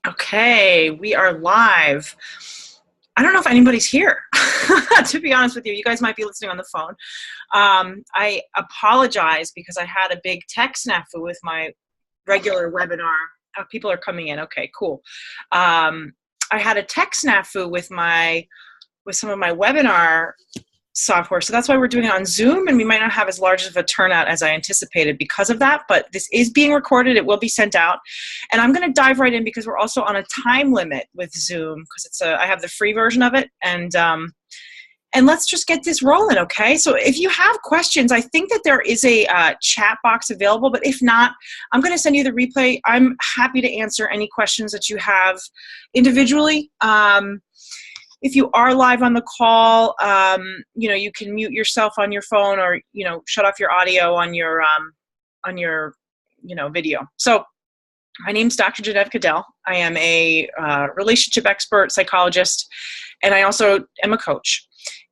Okay, we are live. I don't know if anybody's here, to be honest with you. You guys might be listening on the phone. I apologize because I had a big tech snafu with my regular webinar. Oh, people are coming in. Okay, cool. I had a tech snafu with some of my webinar software. So that's why we're doing it on Zoom, and we might not have as large of a turnout as I anticipated because of that, but this is being recorded. It will be sent out. And I'm going to dive right in because we're also on a time limit with Zoom because I have the free version of it. And let's just get this rolling, okay? So if you have questions, I think that there is a chat box available, but if not, I'm going to send you the replay. I'm happy to answer any questions that you have individually. If you are live on the call, you can mute yourself on your phone or, shut off your audio on your video. So my name's Dr. Genevieve Cadell. I am a relationship expert, psychologist, and I also am a coach.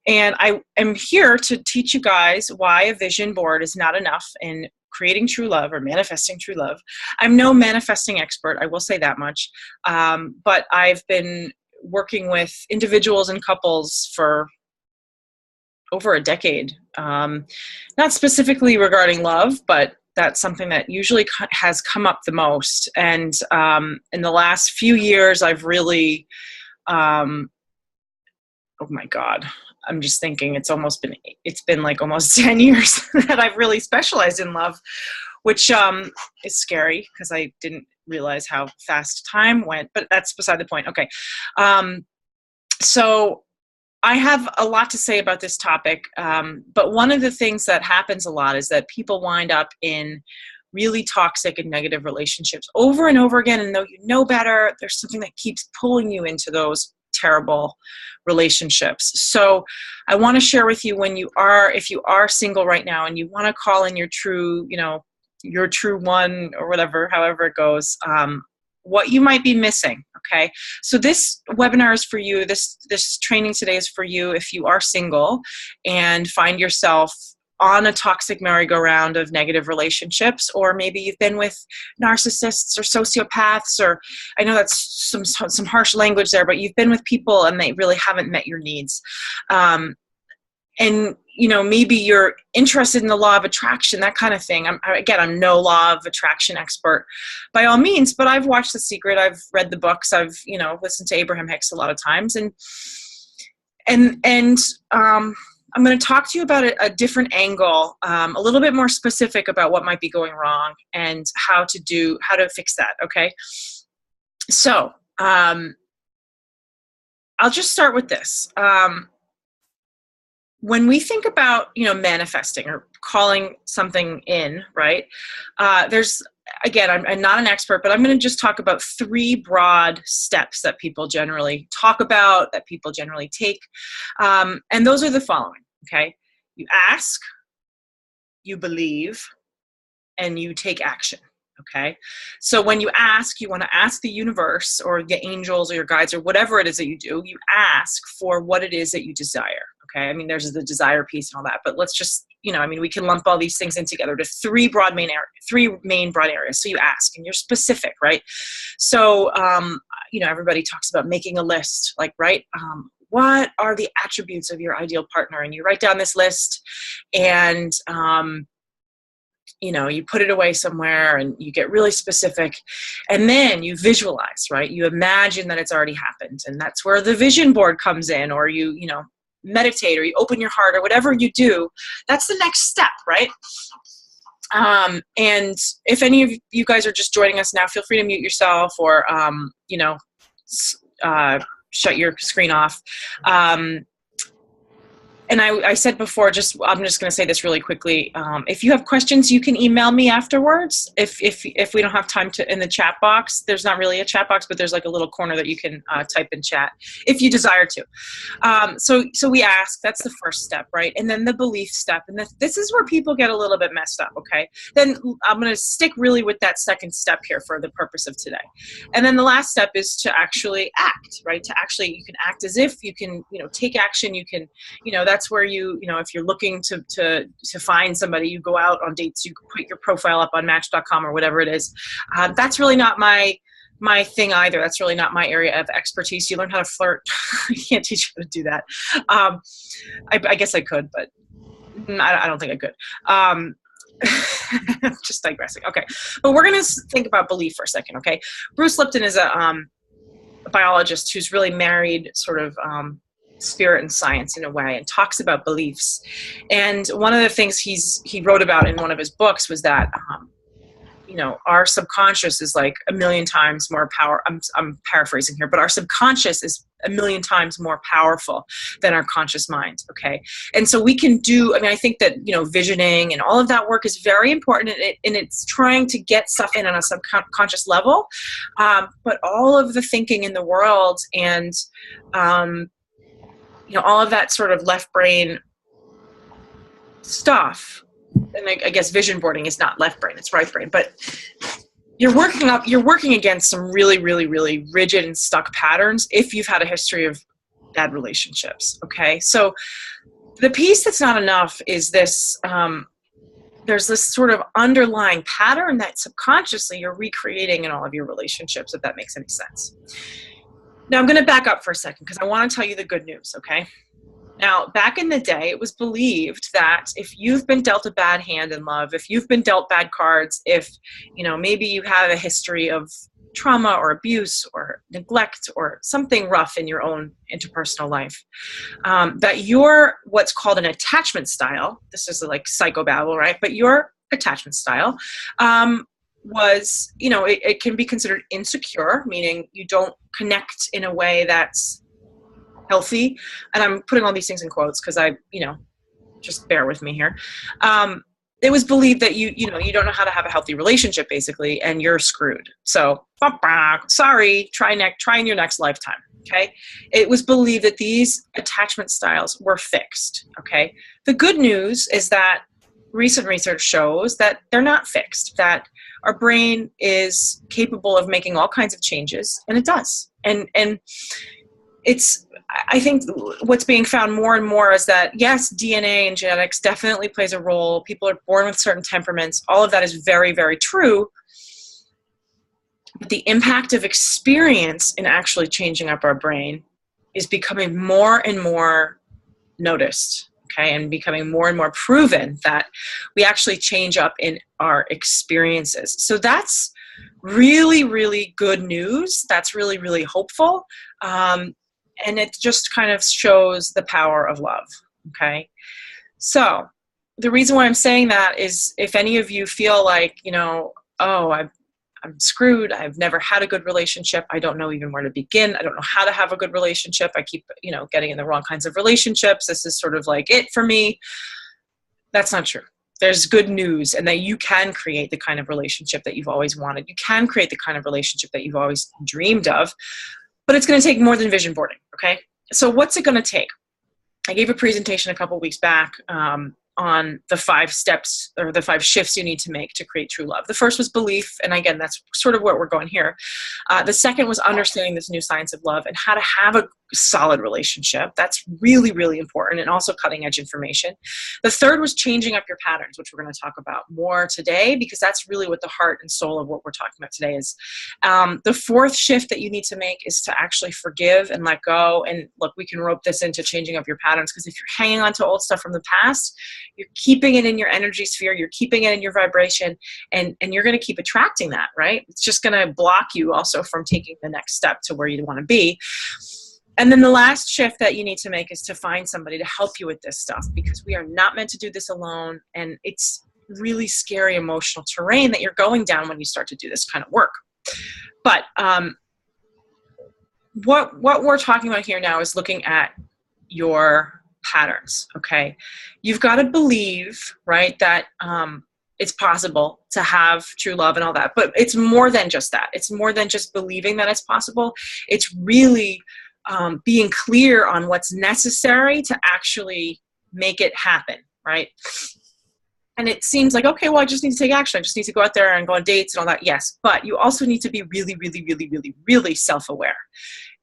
And I am here to teach you guys why a vision board is not enough in creating true love or manifesting true love. I'm no manifesting expert, I will say that much, but I've been working with individuals and couples for over a decade. Not specifically regarding love, but that's something that usually has come up the most. And in the last few years, I've really, oh my God, I'm just thinking it's been like almost 10 years that I've really specialized in love, which is scary because I didn't realize how fast time went, but that's beside the point. Okay. So I have a lot to say about this topic, but one of the things that happens a lot is that people wind up in really toxic and negative relationships over and over again, and though you know better, there's something that keeps pulling you into those terrible relationships. So I want to share with you if you are single right now and you want to call in your true, your true one or whatever, however it goes, what you might be missing. Okay. So this webinar is for you. This training today is for you if you are single and find yourself on a toxic merry-go-round of negative relationships, or maybe you've been with narcissists or sociopaths, or I know that's some harsh language there, but you've been with people and they really haven't met your needs. And, maybe you're interested in the law of attraction, that kind of thing. I'm no law of attraction expert by all means, but I've watched The Secret. I've read the books. I've, listened to Abraham Hicks a lot of times. And I'm going to talk to you about a different angle, a little bit more specific about what might be going wrong and how to fix that. Okay. So, I'll just start with this. When we think about, manifesting or calling something in, right? Again, I'm not an expert, but I'm going to just talk about 3 broad steps that people generally talk about, that people generally take. And those are the following, okay? You ask, you believe, and you take action. Okay. So when you ask, you want to ask the universe or the angels or your guides or whatever it is that you do, you ask for what it is that you desire. Okay. I mean, there's the desire piece and all that, but let's just, we can lump all these things in together to 3 main broad areas. So you ask and you're specific, right? So, everybody talks about making a list, like, right? What are the attributes of your ideal partner? And you write down this list and, you put it away somewhere and you get really specific, and then you visualize, right? You imagine that it's already happened, and that's where the vision board comes in, or you meditate, or you open your heart, or whatever you do. That's the next step, right? And if any of you guys are just joining us now, feel free to mute yourself or, shut your screen off. And I said before, I'm just going to say this really quickly. If you have questions, you can email me afterwards. If we don't have time to in the chat box, there's not really a chat box, but there's like a little corner that you can type in chat if you desire to. So we ask. That's the first step, right? And then the belief step, and this is where people get a little bit messed up. Okay. Then I'm going to stick really with that second step here for the purpose of today. And then the last step is to actually act, right? You can act as if you can, take action. You can, that's where if you're looking to find somebody, you go out on dates, you put your profile up on Match.com or whatever it is. That's really not my my thing either. That's really not my area of expertise. You learn how to flirt. I can't teach you how to do that. I guess I could, but I don't think I could. Just digressing. Okay. But we're going to think about belief for a second. Okay. Bruce Lipton is a biologist who's really married sort of spirit and science in a way, and talks about beliefs. And one of the things he wrote about in one of his books was that, our subconscious is like 1,000,000 times more power. I'm paraphrasing here, but our subconscious is 1,000,000 times more powerful than our conscious mind. Okay. And so we can do, I think that, visioning and all of that work is very important, and it's trying to get stuff in on a subconscious level. But all of the thinking in the world and, all of that sort of left brain stuff, and I guess vision boarding is not left brain, it's right brain, but you're working against some really, really, really rigid and stuck patterns if you've had a history of bad relationships. Okay. So the piece that's not enough is this, there's this sort of underlying pattern that subconsciously you're recreating in all of your relationships, if that makes any sense. Now I'm going to back up for a second because I want to tell you the good news. Okay. Now, back in the day, it was believed that if you've been dealt a bad hand in love, if you've been dealt bad cards, if, maybe you have a history of trauma or abuse or neglect or something rough in your own interpersonal life, that your what's called an attachment style, this is like psychobabble, right? But your attachment style was, it can be considered insecure, meaning you don't connect in a way that's healthy. And I'm putting all these things in quotes because just bear with me here. It was believed that you don't know how to have a healthy relationship basically, and you're screwed. So sorry, try in your next lifetime. Okay. It was believed that these attachment styles were fixed. Okay. The good news is that recent research shows that they're not fixed, that our brain is capable of making all kinds of changes, and it does. And I think what's being found more and more is that, yes, DNA and genetics definitely plays a role. People are born with certain temperaments. All of that is very, very true. But the impact of experience in actually changing up our brain is becoming more and more noticed, okay, and becoming more and more proven that we actually change up in our experiences. So that's really, really good news. That's really, really hopeful. And it just kind of shows the power of love, okay? So the reason why I'm saying that is if any of you feel like, I'm screwed, I've never had a good relationship, I don't know even where to begin, I don't know how to have a good relationship, I keep, getting in the wrong kinds of relationships, this is sort of like it for me, that's not true. There's good news, and that you can create the kind of relationship that you've always wanted. You can create the kind of relationship that you've always dreamed of. But it's going to take more than vision boarding, okay? So what's it going to take? I gave a presentation a couple of weeks back on the 5 steps or the 5 shifts you need to make to create true love. The first was belief, and again, that's sort of where we're going here. The second was understanding this new science of love and how to have a solid relationship. That's really, really important, and also cutting edge information. The third was changing up your patterns, which we're going to talk about more today, because that's really what the heart and soul of what we're talking about today is. The fourth shift that you need to make is to actually forgive and let go. And look, we can rope this into changing up your patterns, because if you're hanging on to old stuff from the past, you're keeping it in your energy sphere, you're keeping it in your vibration, and you're going to keep attracting that, right? It's just going to block you also from taking the next step to where you want to be. And then the last shift that you need to make is to find somebody to help you with this stuff, because we are not meant to do this alone. And it's really scary emotional terrain that you're going down when you start to do this kind of work. But what we're talking about here now is looking at your patterns, okay? You've got to believe, right, that it's possible to have true love and all that. But it's more than just that. It's more than just believing that it's possible. It's really being clear on what's necessary to actually make it happen, right? And it seems like, okay, well, I just need to take action. I just need to go out there and go on dates and all that. Yes, but you also need to be really, really, really, really, really self-aware.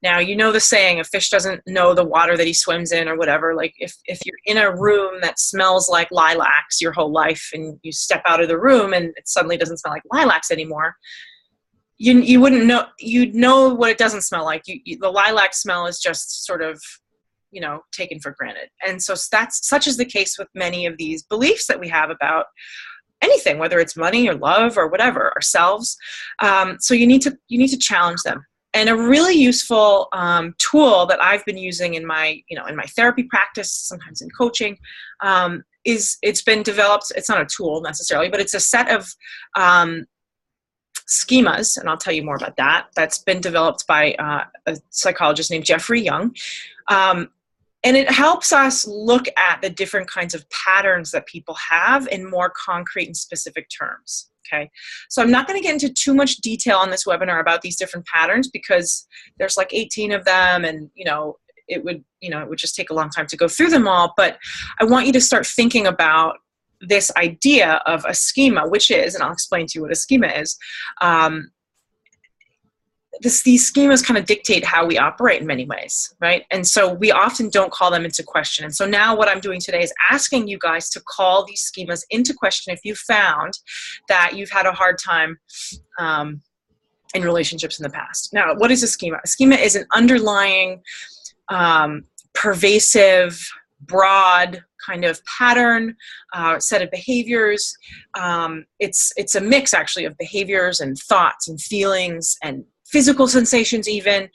Now, you know the saying, a fish doesn't know the water that he swims in or whatever. Like if you're in a room that smells like lilacs your whole life and you step out of the room and it suddenly doesn't smell like lilacs anymore, you wouldn't know, you'd know what it doesn't smell like. The lilac smell is just sort of, taken for granted. And so that's such is the case with many of these beliefs that we have about anything, whether it's money or love or whatever, ourselves. So you need to challenge them. And a really useful tool that I've been using in my therapy practice, sometimes in coaching, is it's been developed. It's not a tool necessarily, but it's a set of schemas, and I'll tell you more about that. That's been developed by a psychologist named Jeffrey Young. And it helps us look at the different kinds of patterns that people have in more concrete and specific terms. Okay, so I'm not going to get into too much detail on this webinar about these different patterns because there's like 18 of them, and it would just take a long time to go through them all. But I want you to start thinking about this idea of a schema, which is, and I'll explain to you what a schema is. These schemas kind of dictate how we operate in many ways, right? And so we often don't call them into question. And so now what I'm doing today is asking you guys to call these schemas into question if you found that you've had a hard time in relationships in the past. Now, what is a schema? A schema is an underlying, pervasive, broad kind of pattern, set of behaviors. It's a mix actually of behaviors and thoughts and feelings and physical sensations, even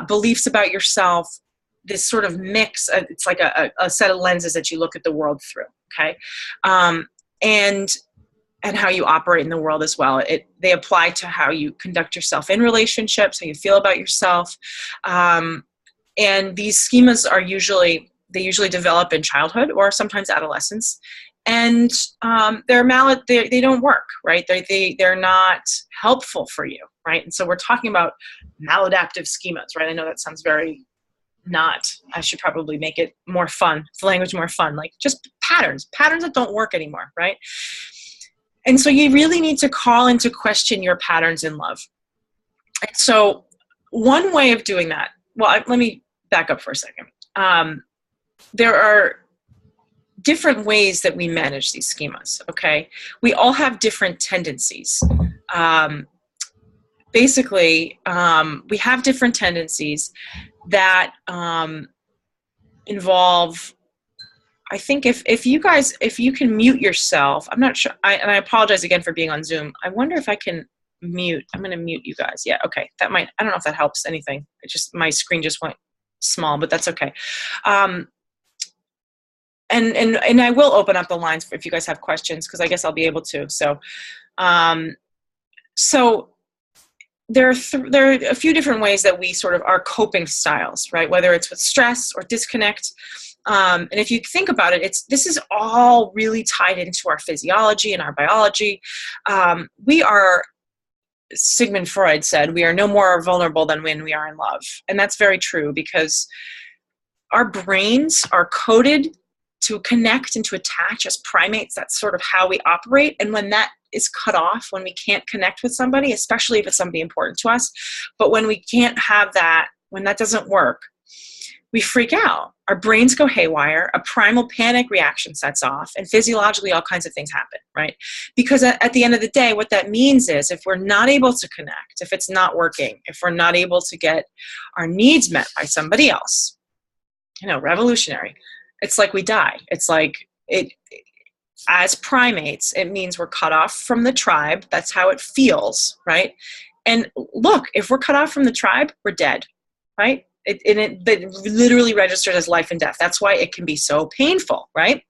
beliefs about yourself, this sort of mix. It's like a set of lenses that you look at the world through, okay? And how you operate in the world as well. They apply to how you conduct yourself in relationships, how you feel about yourself. And these schemas are usually develop in childhood or sometimes adolescence. And they don't work, right? They're not helpful for you, right? And so we're talking about maladaptive schemas, right? I know that sounds very not. I should probably make it more fun, the language more fun, like just patterns that don't work anymore, right? And so you really need to call into question your patterns in love. And so one way of doing that, well, let me back up for a second. There are different ways that we manage these schemas, okay? We all have different tendencies. Basically, we have different tendencies that involve, I think if you can mute yourself, I'm not sure, and I apologize again for being on Zoom. I wonder if I can mute, I'm gonna mute you guys. Yeah, okay, I don't know if that helps anything. My screen just went small, but that's okay. And I will open up the lines if you guys have questions, because I guess I'll be able to. So, there are a few different ways that we sort of are coping styles, right? Whether it's with stress or disconnect. And if you think about it, this is all really tied into our physiology and our biology. We are, Sigmund Freud said, we are no more vulnerable than when we are in love. And that's very true, because our brains are coded to connect and to attach as primates. That's sort of how we operate. And when that is cut off, when we can't connect with somebody, especially if it's somebody important to us, but when we can't have that, when that doesn't work, we freak out. Our brains go haywire, a primal panic reaction sets off, and physiologically all kinds of things happen, right? Because at the end of the day, what that means is if we're not able to connect, if it's not working, if we're not able to get our needs met by somebody else, revolutionary. It's like we die. It's like as primates, it means we're cut off from the tribe. That's how it feels, right? And look, if we're cut off from the tribe, we're dead, right? It literally registers as life and death. That's why it can be so painful, right?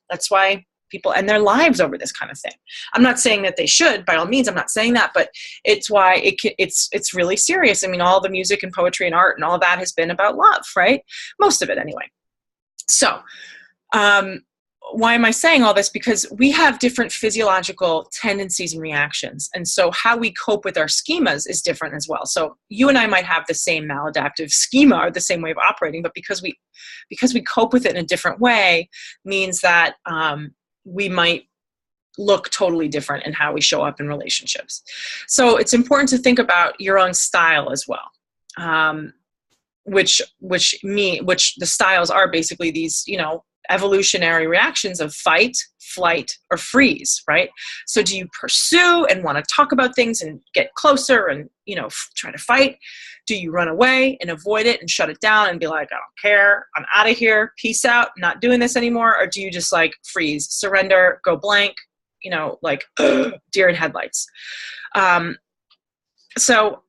That's why people end their lives over this kind of thing. I'm not saying that they should, by all means, I'm not saying that, but it's why it's really serious. I mean, all the music and poetry and art and all of that has been about love, right? Most of it anyway. So, why am I saying all this? Because we have different physiological tendencies and reactions. And so how we cope with our schemas is different as well. So you and I might have the same maladaptive schema or the same way of operating, but because we cope with it in a different way means that we might look totally different in how we show up in relationships. So it's important to think about your own style as well. Which the styles are basically these, evolutionary reactions of fight, flight, or freeze, right? So do you pursue and want to talk about things and get closer and, try to fight? Do you run away and avoid it and shut it down and be like, I don't care, I'm out of here, peace out, not doing this anymore? Or do you just like freeze, surrender, go blank, like deer in headlights? So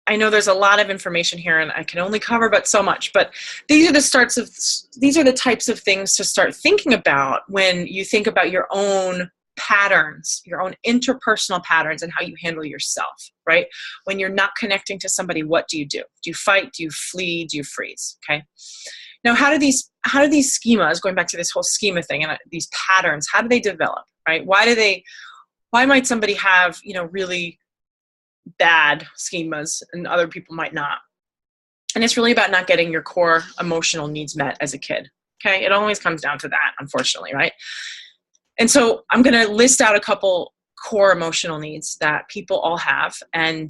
I know there's a lot of information here and I can only cover but so much, but these are the types of things to start thinking about when you think about your own patterns, your own interpersonal patterns and how you handle yourself, right? When you're not connecting to somebody, what do you do? Do you fight? Do you flee? Do you freeze? Okay. Now, how do these schemas, going back to this whole schema thing and these patterns, how do they develop, right? Why might somebody have, really bad schemas and other people might not? And it's really about not getting your core emotional needs met as a kid. Okay. It always comes down to that, unfortunately, right? And so I'm going to list out a couple core emotional needs that people all have. And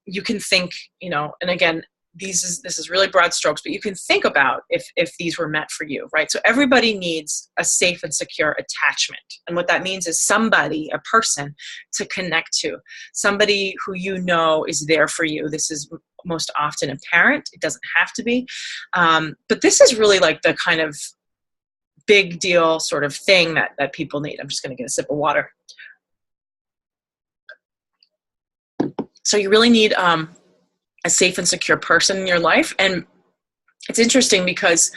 you can think, and again, this is really broad strokes, but you can think about if these were met for you, right? So everybody needs a safe and secure attachment. And what that means is somebody, a person to connect to, somebody who is there for you. This is most often a parent. It doesn't have to be. But this is really like the kind of big deal sort of thing that people need. I'm just going to get a sip of water. So you really need a safe and secure person in your life. And it's interesting because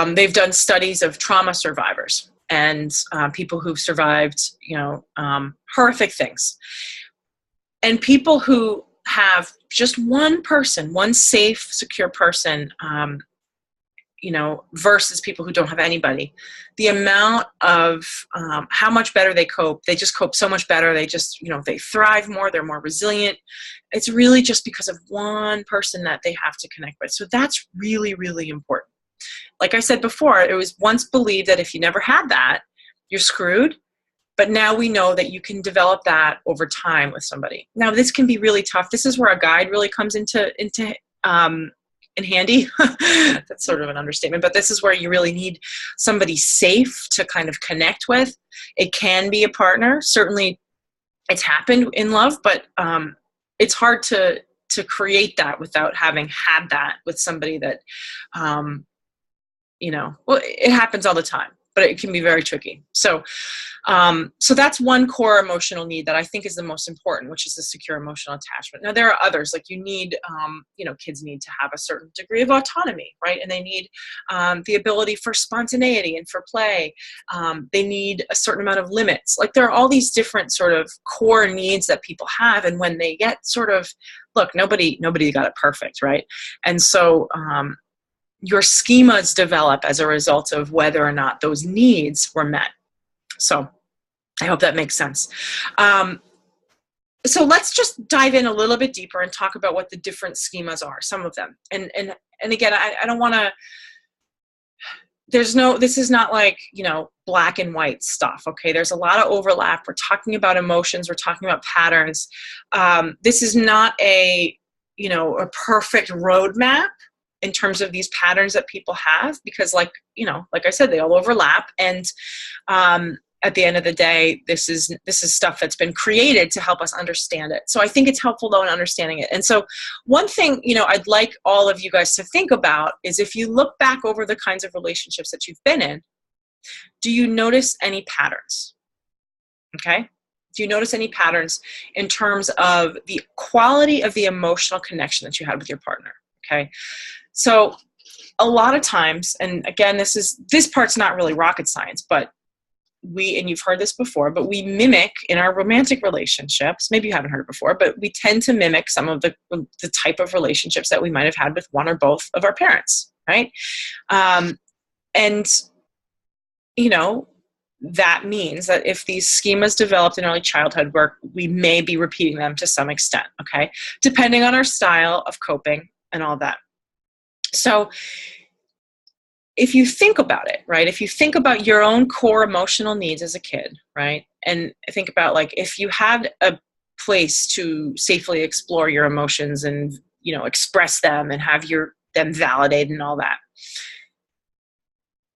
they've done studies of trauma survivors and people who've survived, horrific things. And people who have just one person, one safe, secure person, versus people who don't have anybody, the amount of how much better they cope, they just cope so much better. They just, they thrive more, they're more resilient. It's really just because of one person that they have to connect with. So that's really, really important. Like I said before, it was once believed that if you never had that, you're screwed. But now we know that you can develop that over time with somebody. Now this can be really tough. This is where a guide really comes in handy. That's sort of an understatement, but this is where you really need somebody safe to kind of connect with. It can be a partner. Certainly it's happened in love, but it's hard to create that without having had that with somebody that, it happens all the time, but it can be very tricky. So that's one core emotional need that I think is the most important, which is the secure emotional attachment. Now, there are others, like you need, kids need to have a certain degree of autonomy, right? And they need the ability for spontaneity and for play. They need a certain amount of limits. Like there are all these different sort of core needs that people have. And when they get sort of, look, nobody got it perfect, right? And so your schemas develop as a result of whether or not those needs were met. So I hope that makes sense. So let's just dive in a little bit deeper and talk about what the different schemas are, some of them. And again, I don't want to, this is not like, black and white stuff. Okay. There's a lot of overlap. We're talking about emotions. We're talking about patterns. This is not a perfect roadmap in terms of these patterns that people have, because like I said, they all overlap. And, at the end of the day, this is stuff that's been created to help us understand it. So I think it's helpful though in understanding it. And so one thing, I'd like all of you guys to think about is if you look back over the kinds of relationships that you've been in, do you notice any patterns? Okay. Do you notice any patterns in terms of the quality of the emotional connection that you had with your partner? Okay. So a lot of times, and again, this part's not really rocket science, but and you've heard this before, but we mimic in our romantic relationships, maybe you haven't heard it before, but we tend to mimic some of the type of relationships that we might have had with one or both of our parents, right? That means that if these schemas developed in early childhood, we may be repeating them to some extent, okay? Depending on our style of coping and all that. So if you think about it, right, if you think about your own core emotional needs as a kid, right, and think about like if you had a place to safely explore your emotions and, express them and have them validated and all that,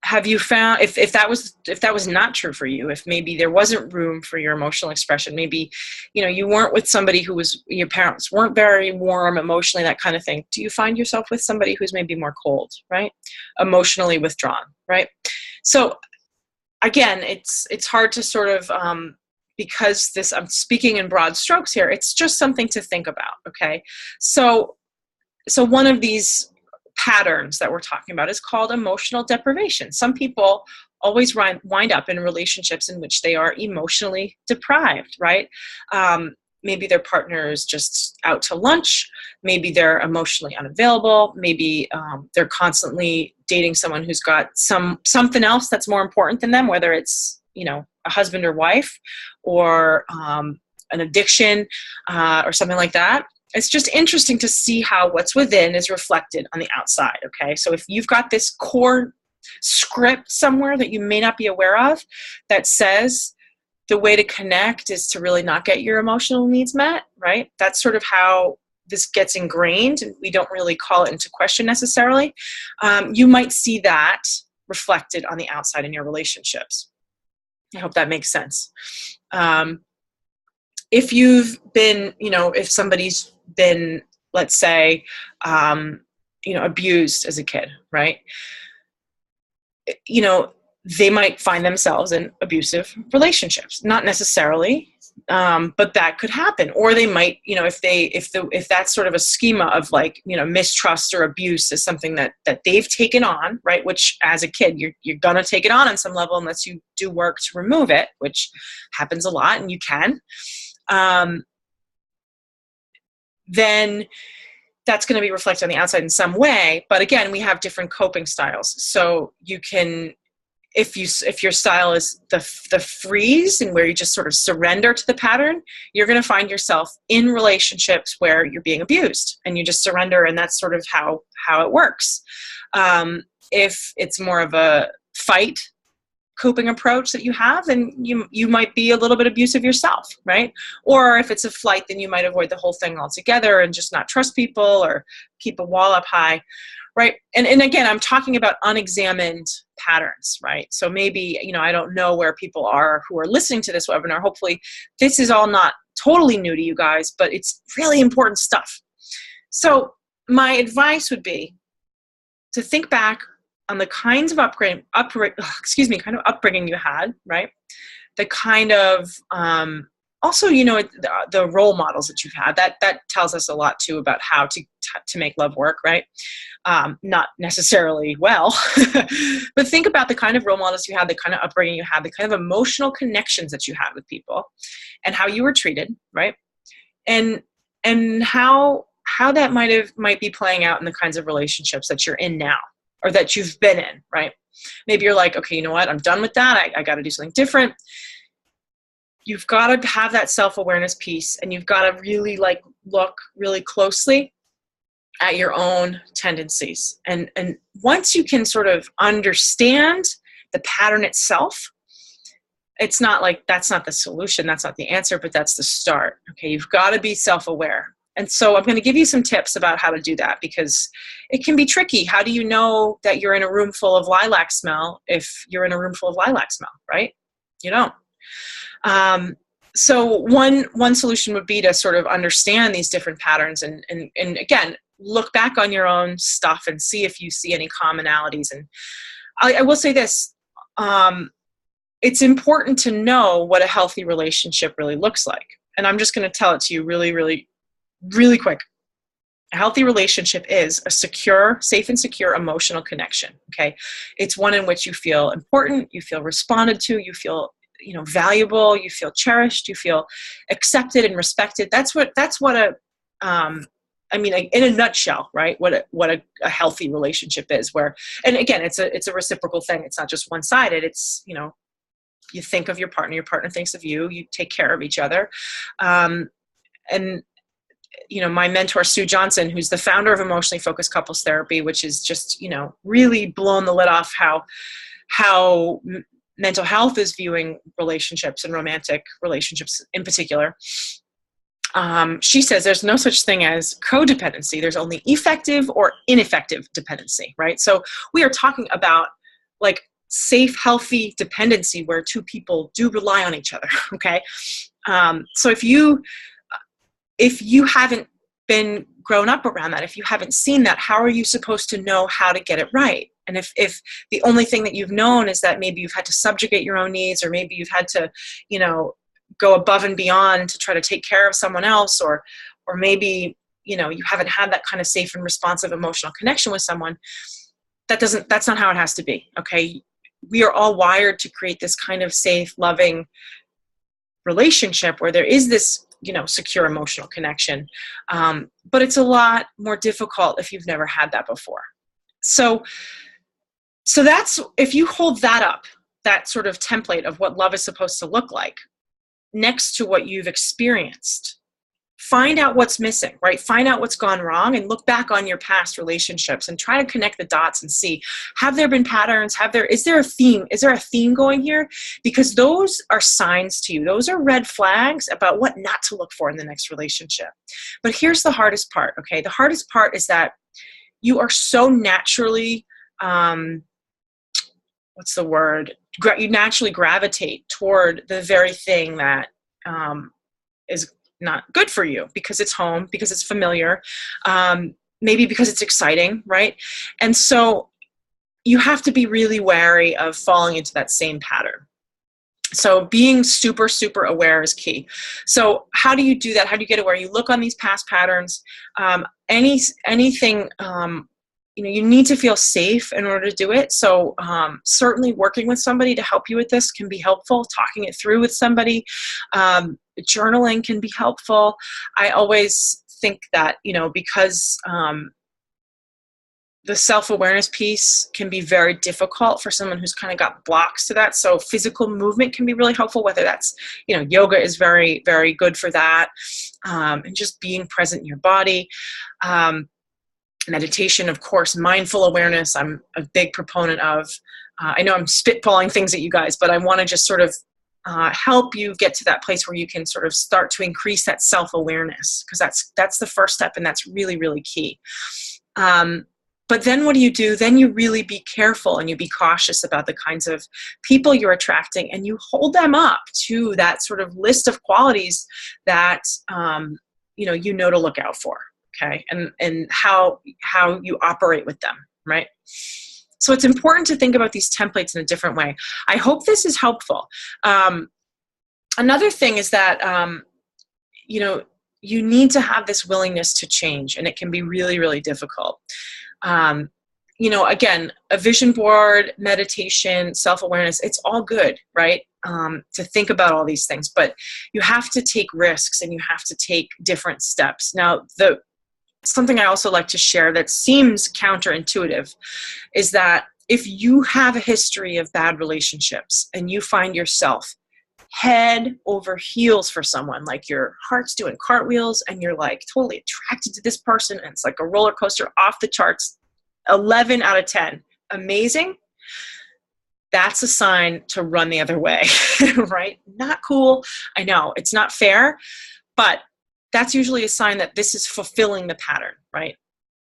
have you found, if that was not true for you, if maybe there wasn't room for your emotional expression, maybe, you weren't with somebody your parents weren't very warm emotionally, that kind of thing. Do you find yourself with somebody who's maybe more cold, right? Emotionally withdrawn, right? So again, it's hard to sort of, because I'm speaking in broad strokes here, it's just something to think about, okay? So one of these patterns that we're talking about is called emotional deprivation. Some people always wind up in relationships in which they are emotionally deprived, right? Maybe their partner is just out to lunch. Maybe they're emotionally unavailable. Maybe they're constantly dating someone who's got something else that's more important than them, whether it's, a husband or wife, or an addiction, or something like that. It's just interesting to see how what's within is reflected on the outside, okay? So if you've got this core script somewhere that you may not be aware of that says the way to connect is to really not get your emotional needs met, right? That's sort of how this gets ingrained, and we don't really call it into question necessarily. You might see that reflected on the outside in your relationships. I hope that makes sense. If you've been, if somebody's been, let's say, abused as a kid, right? They might find themselves in abusive relationships, not necessarily, but that could happen. Or they might, if that's sort of a schema of like, mistrust or abuse is something that they've taken on, right? Which as a kid, you're going to take it on some level unless you do work to remove it, which happens a lot, and you can. Then that's going to be reflected on the outside in some way. But again, we have different coping styles. So you can, if your style is the freeze and where you just sort of surrender to the pattern, you're going to find yourself in relationships where you're being abused and you just surrender, and that's sort of how it works. If it's more of a fight coping approach that you have, then you might be a little bit abusive yourself, right? Or if it's a flight, then you might avoid the whole thing altogether and just not trust people or keep a wall up high, right? And again, I'm talking about unexamined patterns, right? So maybe, I don't know where people are who are listening to this webinar. Hopefully this is all not totally new to you guys, but it's really important stuff. So my advice would be to think back on the kinds of upbringing you had, right? The kind of, also, the role models that you've had, that tells us a lot too about how to make love work, right? Not necessarily well, but think about the kind of role models you had, the kind of upbringing you had, the kind of emotional connections that you had with people, and how you were treated, right? And how that might be playing out in the kinds of relationships that you're in now, or that you've been in, right? Maybe you're like, okay, you know what? I'm done with that. I got to do something different. You've got to have that self-awareness piece, and you've got to really look really closely at your own tendencies. And once you can sort of understand the pattern itself, it's not like that's not the solution, that's not the answer, but that's the start. Okay, you've got to be self-aware. And so I'm going to give you some tips about how to do that, because it can be tricky. How do you know that you're in a room full of lilac smell if you're in a room full of lilac smell, right? You don't. So one solution would be to sort of understand these different patterns and again, look back on your own stuff and see if you see any commonalities. And I will say this, it's important to know what a healthy relationship really looks like. And I'm just going to tell it to you really, really, really quick. A healthy relationship is a secure, safe and secure emotional connection. Okay. It's one in which you feel important, you feel responded to, you feel, valuable, you feel cherished, you feel accepted and respected. That's what in a nutshell, right? What a healthy relationship is, where, and again, it's a reciprocal thing. It's not just one-sided. It's, you think of your partner thinks of you, you take care of each other. And my mentor, Sue Johnson, who's the founder of Emotionally Focused Couples Therapy, which is just, really blown the lid off how mental health is viewing relationships and romantic relationships in particular. She says there's no such thing as codependency. There's only effective or ineffective dependency, right? So we are talking about like safe, healthy dependency where two people do rely on each other. Okay. So if you haven't been grown up around that, if you haven't seen that, how are you supposed to know how to get it right? And if the only thing that you've known is that maybe you've had to subjugate your own needs, or maybe you've had to, go above and beyond to try to take care of someone else, or maybe, you haven't had that kind of safe and responsive emotional connection with someone, that's not how it has to be. Okay. We are all wired to create this kind of safe, loving relationship where there is this, secure emotional connection. But it's a lot more difficult if you've never had that before. So that's, if you hold that up, that sort of template of what love is supposed to look like, next to what you've experienced, find out what's missing, right? Find out what's gone wrong and look back on your past relationships and try to connect the dots and see, have there been patterns? Is there a theme? Is there a theme going here? Because those are signs to you. Those are red flags about what not to look for in the next relationship. But here's the hardest part, okay? The hardest part is that you are so naturally, you naturally gravitate toward the very thing that is not good for you, because it's home, because it's familiar, maybe because it's exciting, right? And so you have to be really wary of falling into that same pattern. So being super, super aware is key. So how do you do that? How do you get aware? You look on these past patterns. Anything, you need to feel safe in order to do it. So certainly working with somebody to help you with this can be helpful. Talking it through with somebody. Journaling can be helpful. I always think that, because the self-awareness piece can be very difficult for someone who's kind of got blocks to that. So physical movement can be really helpful, whether that's, yoga is very, very good for that. And just being present in your body. Meditation, of course, mindful awareness, I'm a big proponent of. I know I'm spitballing things at you guys, but I want to just sort of help you get to that place where you can sort of start to increase that self-awareness, because that's the first step, and that's really, really key. But then what do you do? Then you really be careful and you be cautious about the kinds of people you're attracting, and you hold them up to that sort of list of qualities that to look out for. Okay, and how you operate with them, right? So it's important to think about these templates in a different way. I hope this is helpful. Another thing is that you need to have this willingness to change, and it can be really, really difficult. Again, a vision board, meditation, self-awareness, it's all good, right? To think about all these things, but you have to take risks and you have to take different steps. Now, something I also like to share that seems counterintuitive is that if you have a history of bad relationships and you find yourself head over heels for someone, like your heart's doing cartwheels and you're like totally attracted to this person and it's like a roller coaster off the charts, 11 out of 10, amazing, that's a sign to run the other way, right? Not cool. I know it's not fair, but that's usually a sign that this is fulfilling the pattern, right?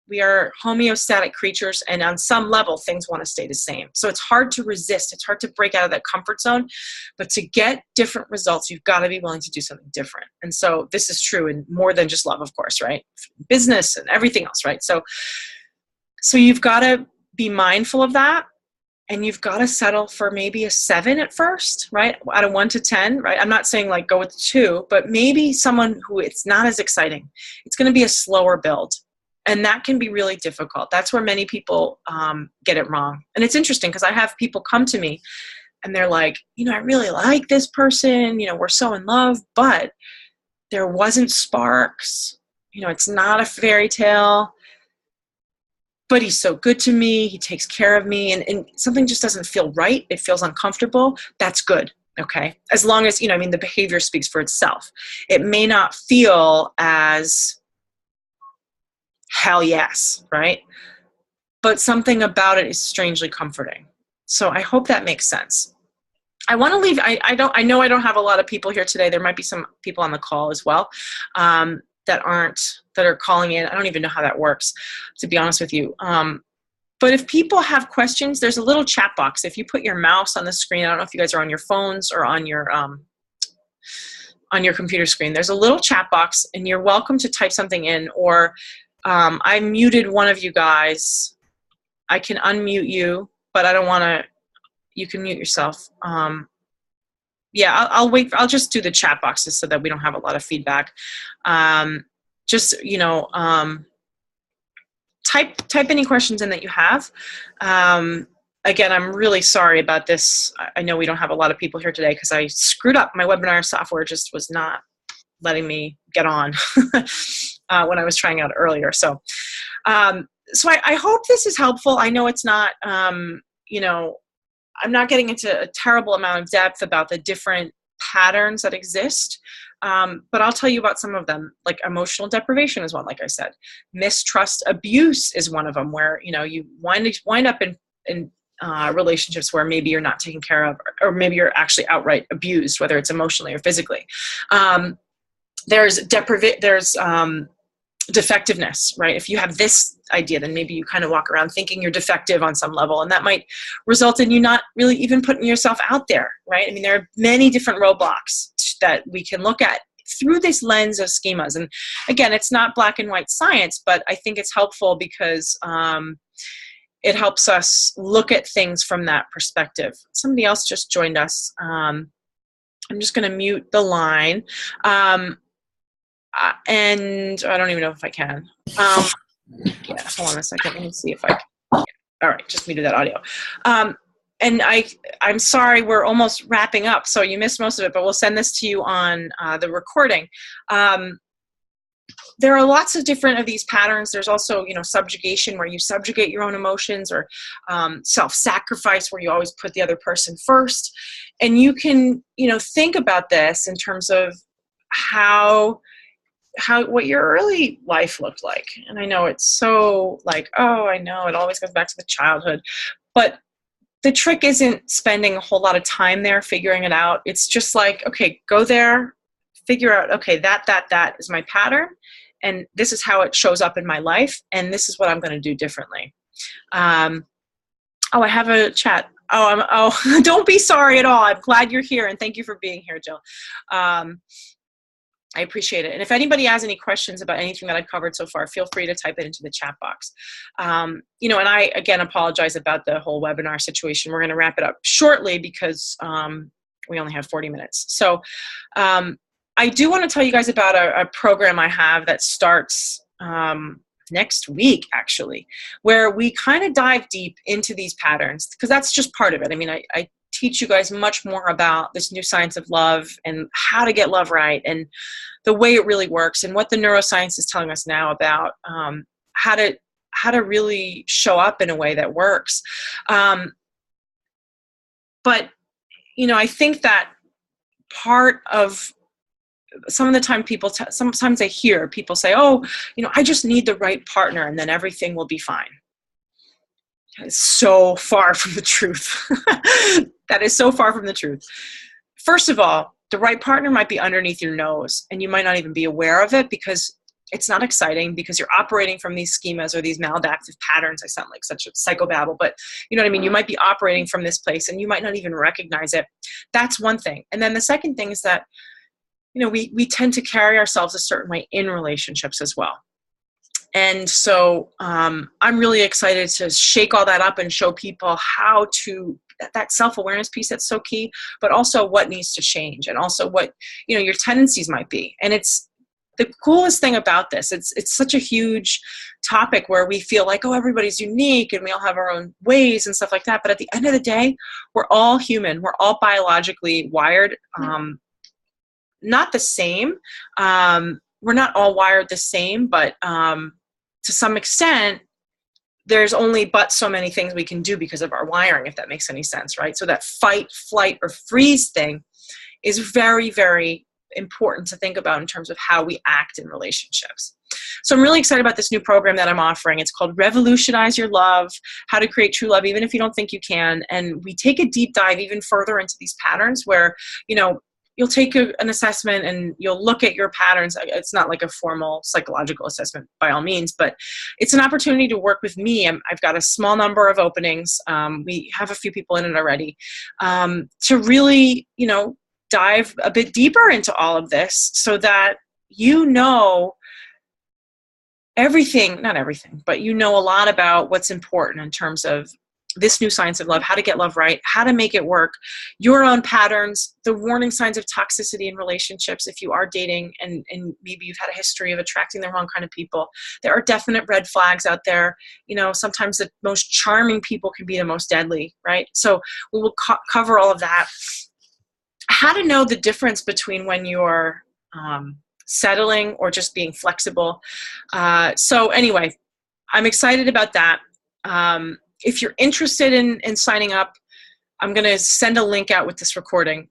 We are homeostatic creatures, and on some level, things want to stay the same. So it's hard to resist. It's hard to break out of that comfort zone. But to get different results, you've got to be willing to do something different. And so this is true in more than just love, of course, right? Business and everything else, right? So you've got to be mindful of that. And you've got to settle for maybe a 7 at first, right? Out of 1 to 10, right? I'm not saying like go with 2, but maybe someone who it's not as exciting. It's going to be a slower build. And that can be really difficult. That's where many people get it wrong. And it's interesting because I have people come to me and they're like, I really like this person. We're so in love, but there wasn't sparks. It's not a fairy tale. But he's so good to me, he takes care of me, and something just doesn't feel right, it feels uncomfortable, that's good, okay? As long as, the behavior speaks for itself. It may not feel as hell yes, right? But something about it is strangely comforting. So I hope that makes sense. I want to leave, I know I don't have a lot of people here today, there might be some people on the call as well, that are calling in. I don't even know how that works, to be honest with you. But if people have questions, there's a little chat box. If you put your mouse on the screen, I don't know if you guys are on your phones or on your computer screen, there's a little chat box, and you're welcome to type something in. Or I muted one of you guys. I can unmute you, but I don't want to. You can mute yourself. Yeah, I'll wait. I'll just do the chat boxes so that we don't have a lot of feedback. Just, type any questions in that you have. Again, I'm really sorry about this. I know we don't have a lot of people here today because I screwed up. My webinar software just was not letting me get on when I was trying out earlier. So I hope this is helpful. I know it's not, I'm not getting into a terrible amount of depth about the different patterns that exist, but I'll tell you about some of them. Like emotional deprivation is one, like I said. Mistrust abuse is one of them, where you wind up in relationships where maybe you're not taken care of, or maybe you're actually outright abused, whether it's emotionally or physically. There's defectiveness, right? If you have this idea, then maybe you kind of walk around thinking you're defective on some level, and that might result in you not really even putting yourself out there, right? I mean, there are many different roadblocks that we can look at through this lens of schemas. And again, it's not black and white science, but I think it's helpful because it helps us look at things from that perspective. Somebody else just joined us. I'm just going to mute the line. And I don't even know if I can. Yeah, hold on a second. Let me see if I can. Yeah. All right, just muted that audio. And I'm sorry, we're almost wrapping up, so you missed most of it, but we'll send this to you on the recording. There are lots of different of these patterns. There's also, subjugation, where you subjugate your own emotions, or self-sacrifice, where you always put the other person first. And you can, think about this in terms of what your early life looked like. And I know it's so like, oh, I know it always goes back to the childhood, but the trick isn't spending a whole lot of time there figuring it out. It's just like, okay, go there, figure out, okay, that is my pattern, and this is how it shows up in my life, and this is what I'm going to do differently. I have a chat. Don't be sorry at all. I'm glad you're here, and thank you for being here, Jill. I appreciate it. And if anybody has any questions about anything that I've covered so far, feel free to type it into the chat box. And I, again, apologize about the whole webinar situation. We're going to wrap it up shortly because we only have 40 minutes. So I do want to tell you guys about a program I have that starts next week, actually, where we kind of dive deep into these patterns, because that's just part of it. I mean, I teach you guys much more about this new science of love and how to get love right, and the way it really works, and what the neuroscience is telling us now about how to really show up in a way that works. But I think that part of some of the time sometimes I hear people say, oh, I just need the right partner and then everything will be fine. That is so far from the truth. That is so far from the truth. First of all, the right partner might be underneath your nose, and you might not even be aware of it because it's not exciting, because you're operating from these schemas or these maladaptive patterns. I sound like such a psychobabble, but you know what I mean? You might be operating from this place and you might not even recognize it. That's one thing. And then the second thing is that, we tend to carry ourselves a certain way in relationships as well. And so I'm really excited to shake all that up and show people how to, that self-awareness piece that's so key, but also what needs to change, and also what, your tendencies might be. And it's the coolest thing about this. It's such a huge topic where we feel like, oh, everybody's unique and we all have our own ways and stuff like that. But at the end of the day, we're all human. We're all biologically wired, not the same. We're not all wired the same, but to some extent, there's only but so many things we can do because of our wiring, if that makes any sense, right? So that fight, flight, or freeze thing is very, very important to think about in terms of how we act in relationships. So I'm really excited about this new program that I'm offering. It's called Revolutionize Your Love, How to Create True Love Even If You Don't Think You Can. And we take a deep dive even further into these patterns where, you'll take an assessment and you'll look at your patterns. It's not like a formal psychological assessment by all means, but it's an opportunity to work with me. I've got a small number of openings. We have a few people in it already, to really, you know, dive a bit deeper into all of this so that you know everything, not everything, but you know a lot about what's important in terms of this new science of love, how to get love right, how to make it work, your own patterns, the warning signs of toxicity in relationships if you are dating and maybe you've had a history of attracting the wrong kind of people. There are definite red flags out there. You know, sometimes the most charming people can be the most deadly, right? So we will cover all of that. How to know the difference between when you're settling or just being flexible. So anyway, I'm excited about that. If you're interested in signing up, I'm going to send a link out with this recording.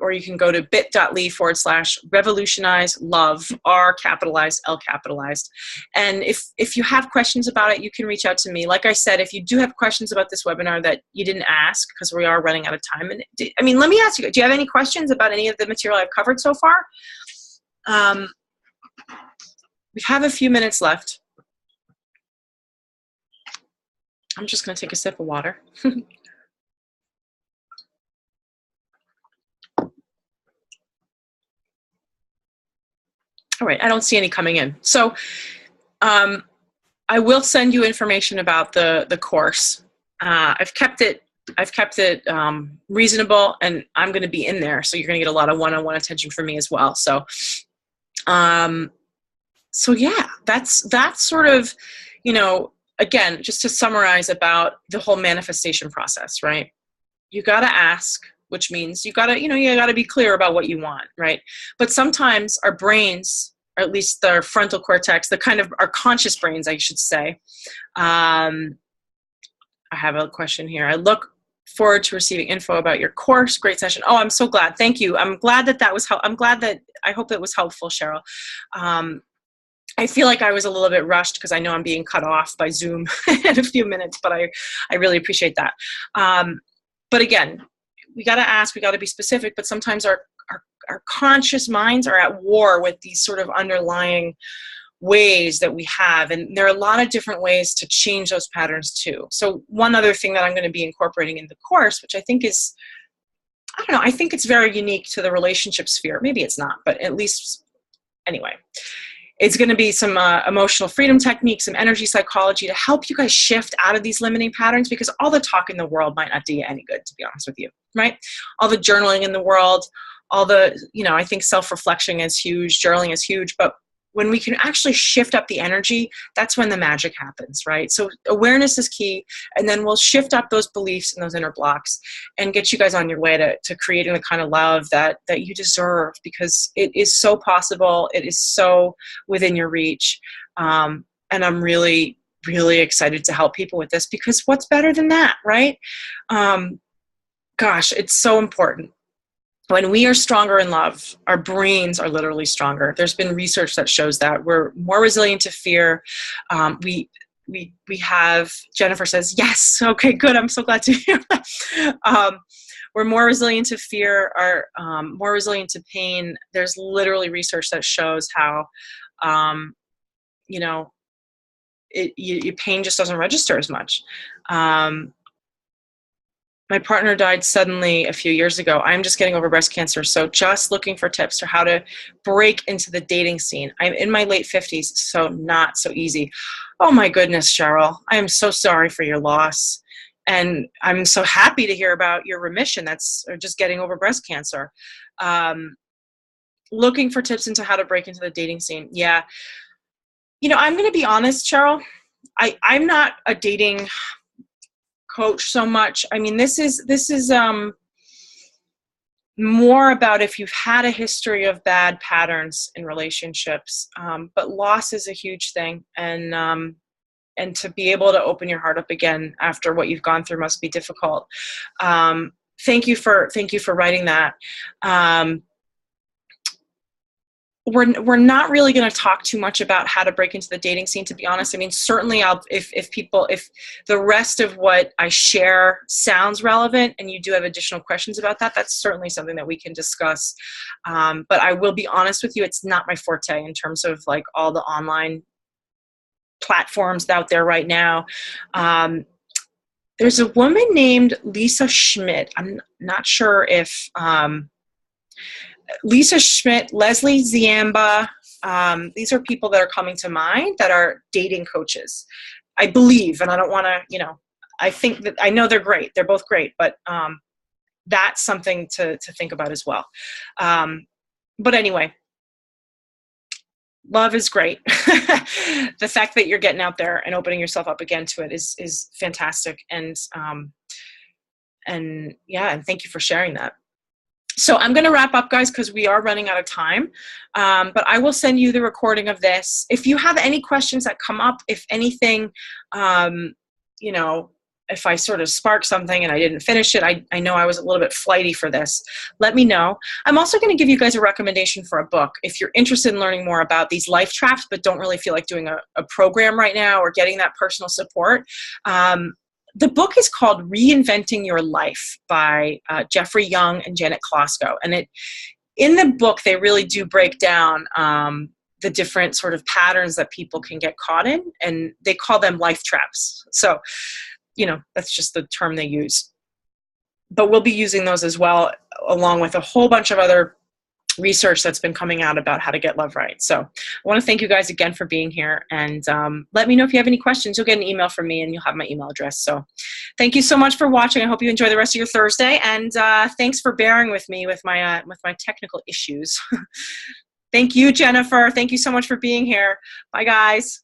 Or you can go to bit.ly/revolutionize love, R capitalized, L capitalized. And if you have questions about it, you can reach out to me. Like I said, if you do have questions about this webinar that you didn't ask, because we are running out of time. And I mean, let me ask you, do you have any questions about any of the material I've covered so far? We have a few minutes left. I'm just going to take a sip of water. All right, I don't see any coming in. So I will send you information about the course. I've kept it reasonable, and I'm going to be in there, so you're going to get a lot of one-on-one attention from me as well. So so yeah, that's sort of, you know, again, just to summarize about the whole manifestation process, right? You got to ask, which means you got to be clear about what you want, right? But sometimes our brains, or at least our frontal cortex, the kind of our conscious brains, I should say. I have a question here. I look forward to receiving info about your course. Great session. Oh, I'm so glad. Thank you. I'm glad that was I hope it was helpful, Cheryl. I feel like I was a little bit rushed because I know I'm being cut off by Zoom in a few minutes, but I really appreciate that. But again, we got to ask, we got to be specific, but sometimes our conscious minds are at war with these sort of underlying ways that we have. And there are a lot of different ways to change those patterns too. So one other thing that I'm going to be incorporating in the course, which I think is, I don't know, I think it's very unique to the relationship sphere. Maybe it's not, but at least, anyway. It's going to be some emotional freedom techniques, some energy psychology to help you guys shift out of these limiting patterns, because all the talk in the world might not do you any good, to be honest with you, right? All the journaling in the world, all the, you know, I think self-reflection is huge, journaling is huge, but when we can actually shift up the energy, that's when the magic happens, right? So awareness is key, and then we'll shift up those beliefs and those inner blocks and get you guys on your way to creating the kind of love that you deserve, because it is so possible. It is so within your reach. And I'm really, really excited to help people with this, because what's better than that, right? Gosh, it's so important. When we are stronger in love, our brains are literally stronger. There's been research that shows that we're more resilient to fear. We have, Jennifer says, yes, okay, good. I'm so glad to hear that. We're more resilient to fear, are more resilient to pain. There's literally research that shows how, you know, your pain just doesn't register as much. My partner died suddenly a few years ago. I'm just getting over breast cancer, so just looking for tips for how to break into the dating scene. I'm in my late 50s, so not so easy. Oh my goodness, Cheryl. I am so sorry for your loss. And I'm so happy to hear about your remission. That's just getting over breast cancer. Looking for tips into how to break into the dating scene. Yeah. You know, I'm going to be honest, Cheryl. I'm not a dating coach so much. I mean, this is more about if you've had a history of bad patterns in relationships, but loss is a huge thing, and to be able to open your heart up again after what you've gone through must be difficult. Thank you for writing that. we're not really going to talk too much about how to break into the dating scene, to be honest. I mean, certainly if the rest of what I share sounds relevant and you do have additional questions about that, that's certainly something that we can discuss. But I will be honest with you, it's not my forte in terms of like all the online platforms out there right now. There's a woman named Lisa Schmidt. I'm not sure if, Lisa Schmidt, Leslie Ziamba, these are people that are coming to mind that are dating coaches, I believe. And I don't want to, I think that I know they're great. They're both great, but that's something to think about as well. But anyway, love is great. The fact that you're getting out there and opening yourself up again to it is fantastic. And yeah, and thank you for sharing that. So I'm going to wrap up, guys, because we are running out of time. But I will send you the recording of this. If you have any questions that come up, if anything, if I sort of sparked something and I didn't finish it, I know I was a little bit flighty for this. Let me know. I'm also going to give you guys a recommendation for a book. If you're interested in learning more about these life traps, but don't really feel like doing a program right now or getting that personal support, the book is called Reinventing Your Life by Jeffrey Young and Janet Klosko. And in the book, they really do break down the different sort of patterns that people can get caught in, and they call them life traps. So, that's just the term they use. But we'll be using those as well, along with a whole bunch of other research that's been coming out about how to get love right. So I want to thank you guys again for being here, and let me know if you have any questions. You'll get an email from me and you'll have my email address. So thank you so much for watching. I hope you enjoy the rest of your Thursday, and thanks for bearing with me with my technical issues. Thank you, Jennifer. Thank you so much for being here. Bye, guys.